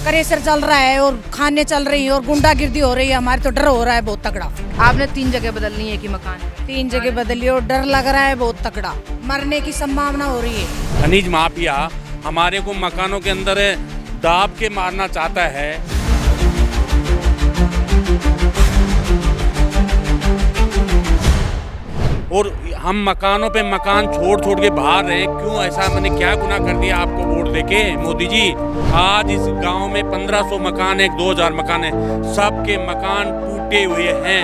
Pressure चल रहा है और खाने चल रही है और गुंडागिर्दी हो रही है। हमारे तो डर हो रहा है बहुत तगड़ा। आपने 3 जगह बदलनी है कि मकान? 3 जगह बदली और डर लग रहा है बहुत तगड़ा। मरने की संभावना हो रही है। खनिज माफिया हमारे को मकानों के अंदर दाब के मारना चाहता है। और हम मकानों पे मकान छोड़ छोड़ के बाहर रहे। क्यों ऐसा? मैंने क्या गुनाह कर दिया आपको वोट देके? मोदी जी, आज इस गांव में 1500 मकान है, 2000 मकान है, सबके मकान टूटे हुए हैं।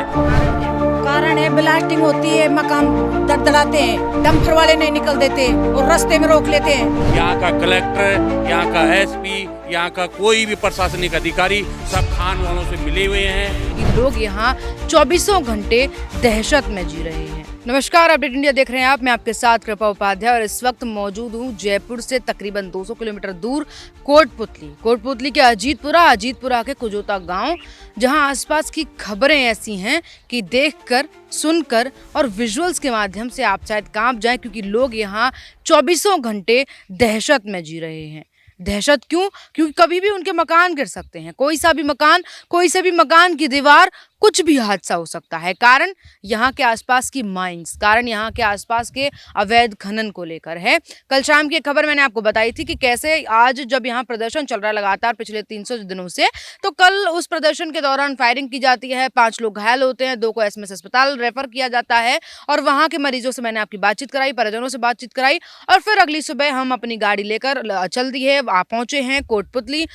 कारण है ब्लास्टिंग होती है, मकान दड़दड़ाते हैं, डंपर वाले नहीं निकल देते और रास्ते में रोक लेते हैं। यहाँ का कलेक्टर, यहाँ का एसपी, यहाँ का कोई भी प्रशासनिक अधिकारी सब खान वालों से मिले हुए हैं। लोग यहाँ 24 घंटे दहशत में जी रहे हैं। नमस्कार, अपडेट इंडिया देख रहे हैं आप। मैं आपके साथ कृपा उपाध्याय और इस वक्त मौजूद हूँ जयपुर से तकरीबन 200 किलोमीटर दूर कोटपुतली के अजीतपुरा के कुजोता गांव, जहां आसपास की खबरें ऐसी हैं कि देखकर, सुनकर और विजुअल्स के माध्यम से आप शायद कांप जाएं, क्योंकि लोग यहाँ 24 घंटे दहशत में जी रहे हैं। दहशत क्यों? क्योंकि कभी भी उनके मकान गिर सकते हैं। कोई सा भी मकान की दीवार, कुछ भी हादसा हो सकता है। कारण यहाँ के आसपास की माइंस, कारण यहाँ के आसपास के अवैध खनन को लेकर है। कल शाम की खबर मैंने आपको बताई थी कि कैसे आज जब यहाँ प्रदर्शन चल रहा है लगातार पिछले 300 दिनों से, तो कल उस प्रदर्शन के दौरान फायरिंग की जाती है, 5 लोग घायल होते हैं, 2 को एसएमएस अस्पताल रेफर किया जाता है। और वहाँ के मरीजों से मैंने आपकी बातचीत कराई, परिजनों से बातचीत कराई, और फिर अगली सुबह हम अपनी गाड़ी लेकर चल दिए। आप पहुंचे हैं कोटपुतली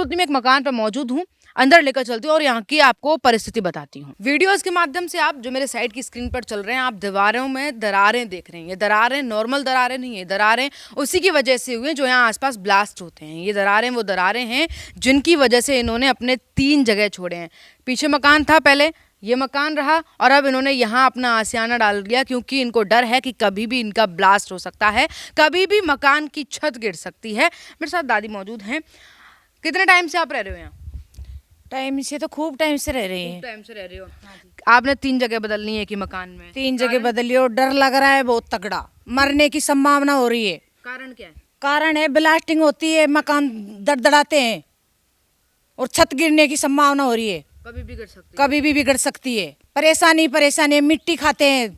में एक मकान पर मौजूद हूँ। अंदर लेकर चलती हूँ और यहाँ की आपको परिस्थिति बताती हूँ। वीडियोस के माध्यम से आप जो मेरे साइड की स्क्रीन पर चल रहे हैं, आप दीवारों में दरारें देख रहे हैं। ये दरारें नॉर्मल दरारें नहीं है, दरारें उसी की वजह से हुई जो यहाँ आसपास ब्लास्ट होते हैं। ये दरारें वो दरारें हैं जिनकी वजह से इन्होंने अपने 3 जगह छोड़े हैं। पीछे मकान था, पहले ये मकान रहा, और अब इन्होंने यहाँ अपना आशियाना डाल दिया, क्योंकि इनको डर है कि कभी भी इनका ब्लास्ट हो सकता है, कभी भी मकान की छत गिर सकती है। मेरे साथ दादी मौजूद हैं। कितने टाइम से आप रह रहे हो यहाँ? टाइम से तो खूब टाइम से रह रहे हैं। टाइम से रह रहे हो। आपने 3 जगह बदलनी है कि मकान में? 3 जगह बदली और डर लग रहा है बहुत तगड़ा। मरने की संभावना हो रही है। कारण क्या है? कारण है ब्लास्टिंग होती है, मकान दड़दड़ाते हैं और छत गिरने की संभावना हो रही है। कभी भी गिर सकती है। कभी भी बिगड़ सकती है। परेशानी है, मिट्टी खाते हैं,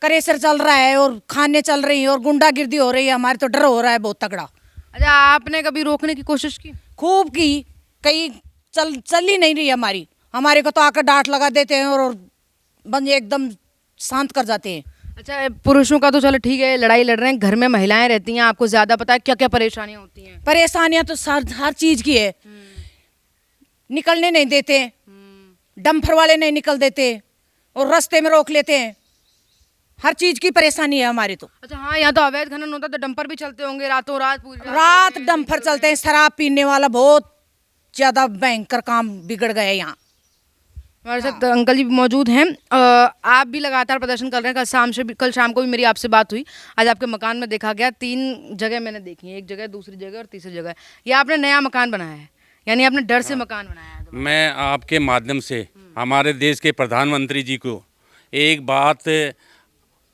प्रेशर चल रहा है और खाने चल रही है और गुंडागिर्दी हो रही है। हमारे तो डर हो रहा है बहुत तगड़ा। अच्छा, आपने कभी रोकने की कोशिश की? खूब की, कहीं चल ही नहीं रही हमारे को तो आकर डांट लगा देते हैं और बंदे एकदम शांत कर जाते हैं। अच्छा, पुरुषों का तो चलो ठीक है, लड़ाई लड़ रहे हैं, घर में महिलाएं रहती हैं, आपको ज्यादा पता है क्या क्या परेशानियां होती हैं? परेशानियां तो हर चीज की है। निकलने नहीं देते, डंपर वाले नहीं निकल देते और रास्ते में रोक लेते हैं। हर चीज की परेशानी है हमारी तो। अच्छा हाँ, यहाँ तो अवैध खनन होता है, तो डंपर भी चलते होंगे रातों रात, पूरी रात डंपर चलते हैं। शराब पीने वाला बहुत ज्यादा भयंकर काम बिगड़ गए यहाँ। हमारे साथ अंकल जी भी मौजूद हैं। आप भी लगातार प्रदर्शन कर रहे हैं। कल शाम को भी मेरी आपसे बात हुई। आज आपके मकान में देखा गया, 3 जगह मैंने देखी है, एक जगह, दूसरी जगह और तीसरी जगह। ये आपने नया मकान बनाया है, यानी आपने डर से मकान बनाया है? मैं आपके माध्यम से हमारे देश के प्रधानमंत्री जी को एक बात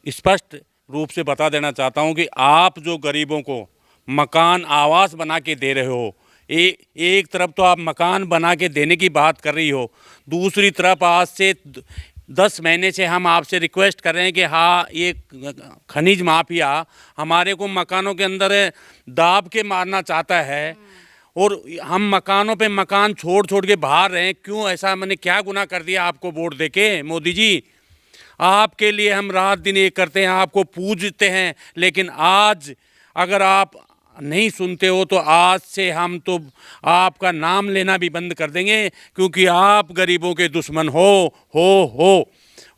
स्पष्ट रूप से बता देना चाहता हूं कि आप जो गरीबों को मकान आवास बना के दे रहे हो, एक तरफ तो आप मकान बना के देने की बात कर रही हो, दूसरी तरफ आज से 10 महीने से हम आपसे रिक्वेस्ट कर रहे हैं कि हाँ, ये खनिज माफिया हमारे को मकानों के अंदर दाब के मारना चाहता है और हम मकानों पे मकान छोड़ छोड़ के बाहर रहे। क्यों ऐसा? मैंने क्या गुनाह कर दिया आपको वोट देके? मोदी जी, आपके लिए हम रात दिन ये करते हैं, आपको पूजते हैं, लेकिन आज अगर आप नहीं सुनते हो तो आज से हम तो आपका नाम लेना भी बंद कर देंगे, क्योंकि आप गरीबों के दुश्मन हो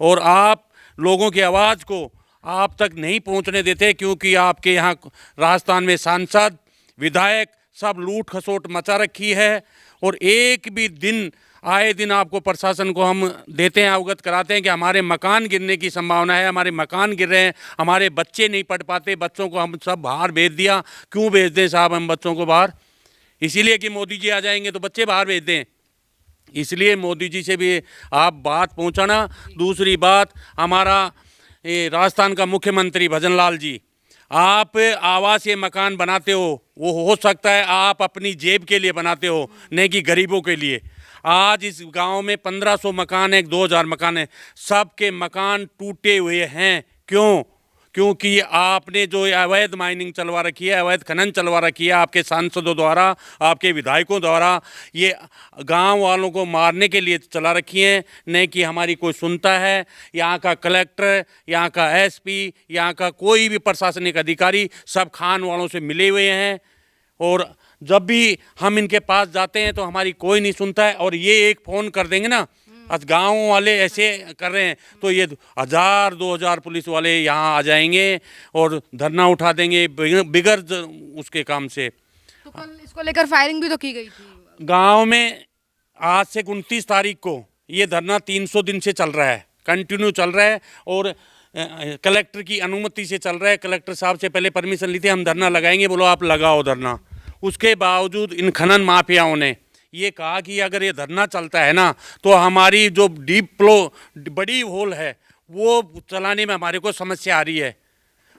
और आप लोगों की आवाज़ को आप तक नहीं पहुंचने देते, क्योंकि आपके यहाँ राजस्थान में सांसद, विधायक सब लूट खसोट मचा रखी है। और एक भी दिन, आए दिन आपको प्रशासन को हम देते हैं, अवगत कराते हैं कि हमारे मकान गिरने की संभावना है, हमारे मकान गिर रहे हैं, हमारे बच्चे नहीं पढ़ पाते, बच्चों को हम सब बाहर भेज दिया। क्यों भेज दें साहब हम बच्चों को बाहर? इसीलिए कि मोदी जी आ जाएंगे तो बच्चे बाहर भेज दें। इसलिए मोदी जी से भी आप बात पहुंचाना। दूसरी बात, हमारा राजस्थान का मुख्यमंत्री भजन लाल जी, आप आवासीय मकान बनाते हो, वो हो सकता है आप अपनी जेब के लिए बनाते हो, नहीं कि गरीबों के लिए। आज इस गांव में 1500 मकान है, 2000 मकान है, सबके मकान टूटे हुए हैं। क्यों? क्योंकि आपने जो अवैध माइनिंग चलवा रखी है, अवैध खनन चलवा रखी है आपके सांसदों द्वारा, आपके विधायकों द्वारा, ये गांव वालों को मारने के लिए चला रखी है, नहीं कि हमारी कोई सुनता है। यहाँ का कलेक्टर, यहाँ का एसपी, यहाँ का कोई भी प्रशासनिक अधिकारी सब खान वालों से मिले हुए हैं, और जब भी हम इनके पास जाते हैं तो हमारी कोई नहीं सुनता है। और ये एक फ़ोन कर देंगे ना, आज गाँव वाले ऐसे कर रहे हैं, तो ये 1000-2000 पुलिस वाले यहाँ आ जाएंगे और धरना उठा देंगे बिगड़ उसके काम से। तो कल इसको लेकर फायरिंग भी तो की गई थी गांव में। आज से 29 तारीख को ये धरना 300 दिन से चल रहा है, कंटिन्यू चल रहा है, और कलेक्टर की अनुमति से चल रहा है। कलेक्टर साहब से पहले परमिशन ली थी, हम धरना लगाएंगे, बोलो आप लगाओ धरना। उसके बावजूद इन खनन माफियाओं ने ये कहा कि अगर ये धरना चलता है ना, तो हमारी जो डीप फ्लो बड़ी होल है वो चलाने में हमारे को समस्या आ रही है।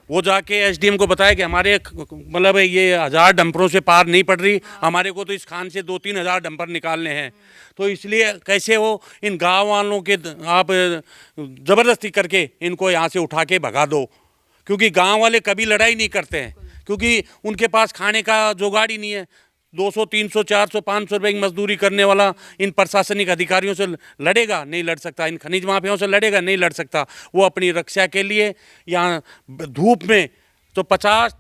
वो जाके एसडीएम को बताया कि हमारे मतलब ये 1000 डंपरों से पार नहीं पड़ रही, हमारे को तो इस खान से 2-3 हज़ार डंपर निकालने हैं। तो इसलिए कैसे हो, इन गांव वालों के आप ज़बरदस्ती करके इनको यहाँ से उठा के भगा दो, क्योंकि गांव वाले कभी लड़ाई नहीं करते हैं, क्योंकि उनके पास खाने का जुगाड़ ही नहीं है। 200, 300, 400, 500 रुपये की मजदूरी करने वाला इन प्रशासनिक अधिकारियों से लड़ेगा? नहीं लड़ सकता। इन खनिज माफियाओं से लड़ेगा? नहीं लड़ सकता। वो अपनी रक्षा के लिए यहाँ धूप में तो 50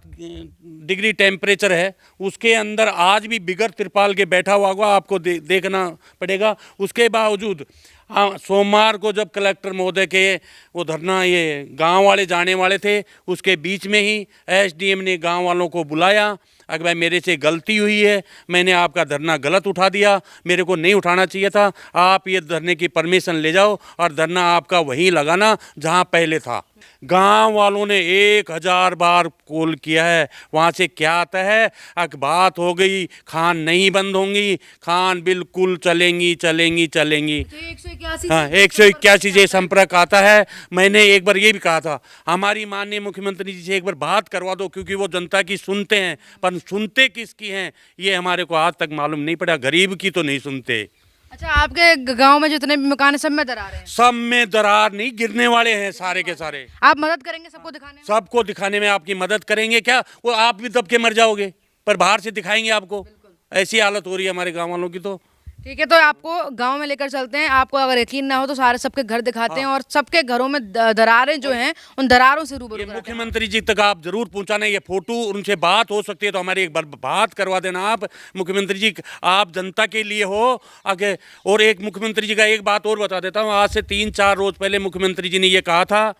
डिग्री टेम्परेचर है, उसके अंदर आज भी बिगर तिरपाल के बैठा हुआ होगा, आपको देखना पड़ेगा। उसके बावजूद सोमवार को जब कलेक्टर महोदय के वो धरना ये गांव वाले जाने वाले थे, उसके बीच में ही एसडीएम ने गांव वालों को बुलाया। अगर भाई मेरे से गलती हुई है, मैंने आपका धरना गलत उठा दिया, मेरे को नहीं उठाना चाहिए था, आप ये धरने की परमिशन ले जाओ और धरना आपका वहीं लगाना जहां पहले था। गांव वालों ने 1000 बार कॉल किया है, वहाँ से क्या आता है, बात हो गई, खान नहीं बंद होंगी, खान बिल्कुल चलेंगी चलेंगी चलेंगी। 181 हाँ, 181 से संपर्क आता है। मैंने एक बार ये भी कहा था, हमारी माननीय मुख्यमंत्री जी से एक बार बात करवा दो, क्योंकि वो जनता की सुनते हैं, पर सुनते किसकी हैं ये हमारे को आज तक मालूम नहीं पड़ा। गरीब की तो नहीं सुनते। अच्छा, आपके गांव में जितने भी मकान है सब में दरार है? सब में दरार नहीं, गिरने वाले हैं सारे के सारे। आप मदद करेंगे सबको दिखाने में? सबको दिखाने में आपकी मदद करेंगे क्या? वो आप भी दब के मर जाओगे, पर बाहर से दिखाएंगे आपको। ऐसी हालत हो रही है हमारे गांव वालों की। तो ठीक है, तो आपको गांव में लेकर चलते हैं। आपको अगर यकीन ना हो तो सारे सबके घर दिखाते हैं, और सबके घरों में दरारें जो हैं उन दरारों से रूबरू कराते हैं। मुख्यमंत्री जी तक आप जरूर पहुंचाना। ये फोटो उनसे बात हो सकती है तो हमारी एक बार बात करवा देना आप। मुख्यमंत्री जी, आप जनता के लिए हो आगे। और एक मुख्यमंत्री जी का एक बात और बता देता हूँ, आज से 3-4 रोज पहले मुख्यमंत्री जी ने ये कहा था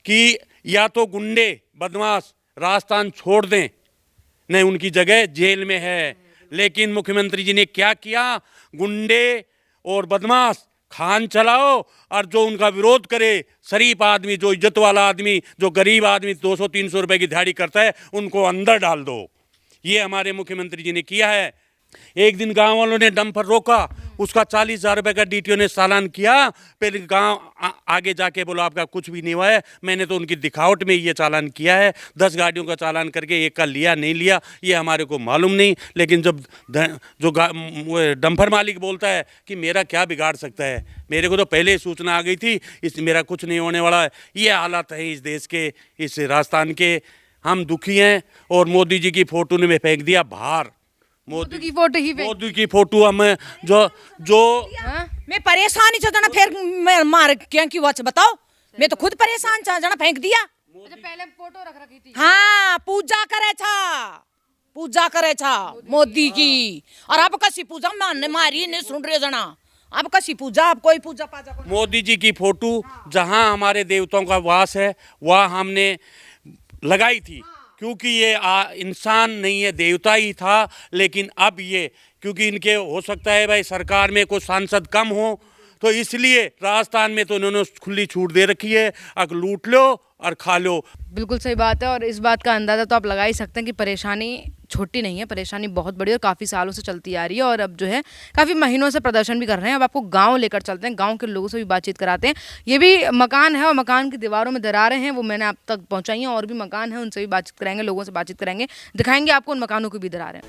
कि या तो गुंडे बदमाश राजस्थान छोड़ दें, नहीं उनकी जगह जेल में है। लेकिन मुख्यमंत्री जी ने क्या किया, गुंडे और बदमाश खान चलाओ, और जो उनका विरोध करे, शरीफ आदमी, जो इज्जत वाला आदमी, जो गरीब आदमी 200-300 रुपए की दिहाड़ी करता है, उनको अंदर डाल दो। ये हमारे मुख्यमंत्री जी ने किया है। एक दिन गांव वालों ने डंपर रोका, उसका 40,000 रुपये का डीटीओ ने चालान किया। फिर गांव आगे जाके बोला आपका कुछ भी नहीं हुआ है, मैंने तो उनकी दिखावट में ये चालान किया है। 10 गाड़ियों का चालान करके एक का लिया नहीं लिया ये हमारे को मालूम नहीं। लेकिन जब जो डंपर मालिक बोलता है कि मेरा क्या बिगाड़ सकता है, मेरे को तो पहले सूचना आ गई थी, इस मेरा कुछ नहीं होने वाला है। ये हालात है इस देश के, इस राजस्थान के। हम दुखी हैं। और मोदी जी की फोटो ने फेंक दिया बाहर। मोदी की फोटो ही मोदी की फोटो हमें जो मैं परेशान ही जना, फिर मार क्या की वच बताओ, मैं तो खुद परेशान छा, जना फेंक दिया। अच्छा, पहले फोटो रख रखी थी। हाँ, पूजा करे छा मोदी की। और अब कसी पूजा मानने मारी नहीं सुन रहे जना, अब कसी पूजा, अब कोई पूजा पाजा को। मोदी जी की फोटो जहां हमारे देवताओं का वास है वह हमने लगाई थी, क्योंकि ये इंसान नहीं है, देवता ही था। लेकिन अब ये क्योंकि इनके हो सकता है भाई सरकार में कोई सांसद कम हो, तो इसलिए राजस्थान में तो इन्होंने खुली छूट दे रखी है, अगर लूट लो और खा लो। बिल्कुल सही बात है। और इस बात का अंदाज़ा तो आप लगा ही सकते हैं कि परेशानी छोटी नहीं है, परेशानी बहुत बड़ी और काफ़ी सालों से चलती आ रही है। और अब जो है काफ़ी महीनों से प्रदर्शन भी कर रहे हैं। अब आपको गांव लेकर चलते हैं, गांव के लोगों से भी बातचीत कराते हैं। ये भी मकान है और मकान की दीवारों में दरारें हैं, वो मैंने आप तक पहुँचाई हैं। और भी मकान है, उनसे भी बातचीत कराएंगे, लोगों से बातचीत कराएंगे, दिखाएंगे आपको उन मकानों की भी दरारें।